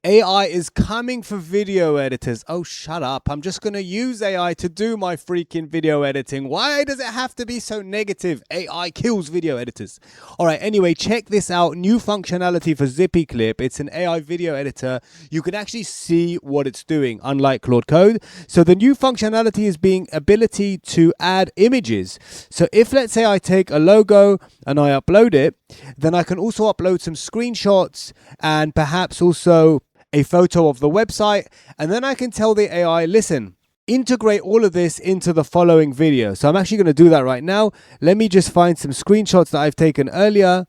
AI is coming for video editors. Oh, shut up. I'm just going to use AI to do my freaking video editing. Why does it have to be so negative? AI kills video editors. All right, anyway, check this out. New functionality for Zippy Clip. It's an AI video editor. You can actually see what it's doing, unlike Claude Code. So the new functionality is being ability to add images. So if, let's say, I take a logo and I upload it, then I can also upload some screenshots and perhaps also a photo of the website, and then I can tell the AI, listen, integrate all of this into the following video. So I'm actually going to do that right now. Let me just find some screenshots that I've taken earlier.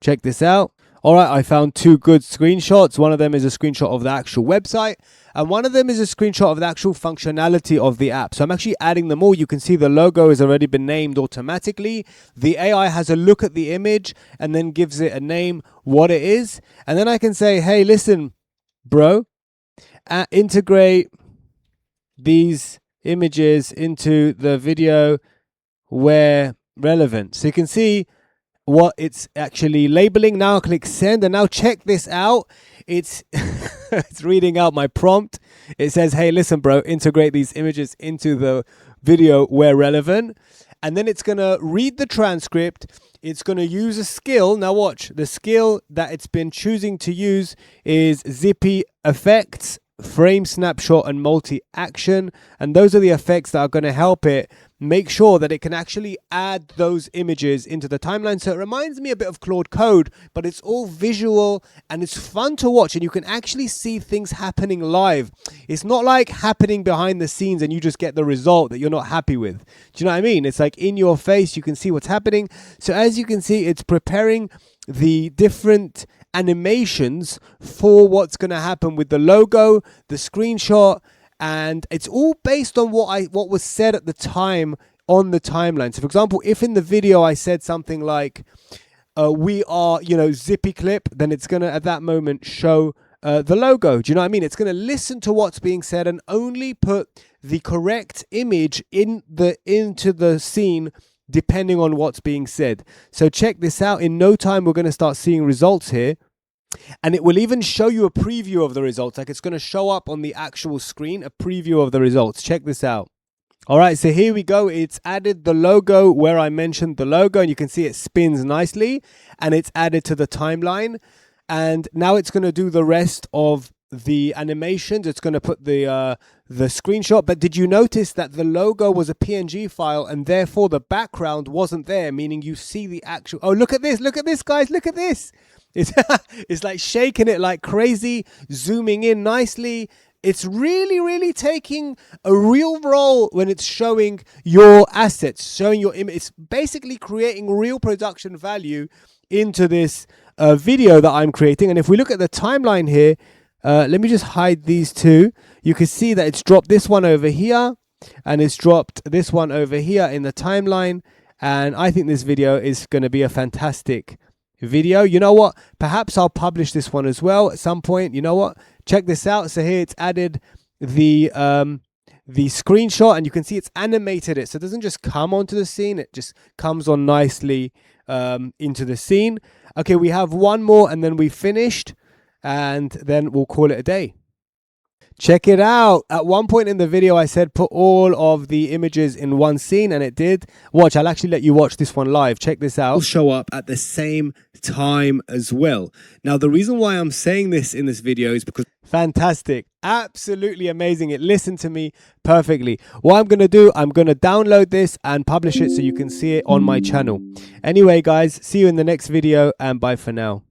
Check this out. All right, I found two good screenshots. One of them is a screenshot of the actual website, and one of them is a screenshot of the actual functionality of the app. So I'm actually adding them all. You can see the logo has already been named automatically. The AI has a look at the image and then gives it a name, what it is. And then I can say, hey, listen, bro, integrate these images into the video where relevant. So you can see what it's actually labeling. Now click send, and now check this out. It's it's reading out my prompt. It says, hey, listen, bro, integrate these images into the video where relevant. And then it's going to read the transcript. It's going to use a skill. Now watch, the skill that it's been choosing to use is Zippy Effects, Frame Snapshot, and Multi-Action. And those are the effects that are going to help it make sure that it can actually add those images into the timeline. So it reminds me a bit of Claude Code, but it's all visual and it's fun to watch, and you can actually see things happening live. It's not like happening behind the scenes and you just get the result that you're not happy with. Do you know what I mean? It's like in your face, you can see what's happening. So as you can see, it's preparing the different animations for what's going to happen with the logo, the screenshot, and it's all based on what was said at the time on the timeline. So for example, if in the video I said something like, we are, Zippy Clip, then it's going to at that moment show the logo. Do you know what I mean? It's going to listen to what's being said and only put the correct image into the scene depending on what's being said. So check this out. In no time, we're going to start seeing results here. And it will even show you a preview of the results. Like it's going to show up on the actual screen, a preview of the results. Check this out. All right, so here we go. It's added the logo where I mentioned the logo, and you can see it spins nicely, and it's added to the timeline. And now it's going to do the rest of the animations. It's going to put the screenshot. But did you notice that the logo was a PNG file, and therefore the background wasn't there, meaning you see the actual... Oh, look at this, guys, look at this. It's like shaking it like crazy, zooming in nicely. It's really, really taking a real role when it's showing your assets, showing your image. It's basically creating real production value into this video that I'm creating. And if we look at the timeline here, let me just hide these two. You can see that it's dropped this one over here and it's dropped this one over here in the timeline. And I think this video is going to be a fantastic video. You know what? Perhaps I'll publish this one as well at some point. You know what? Check this out. So here it's added the screenshot, and you can see it's animated it. So it doesn't just come onto the scene. It just comes on nicely into the scene. Okay, we have one more and then we finished, and then we'll call it a day. Check it out. At one point in the video, I said put all of the images in one scene, and it did. Watch, I'll actually let you watch this one live. Check this out. It'll show up at the same time as well. Now, the reason why I'm saying this in this video is because... Fantastic. Absolutely amazing. It listened to me perfectly. What I'm going to do, I'm going to download this and publish it so you can see it on my channel. Anyway, guys, see you in the next video, and bye for now.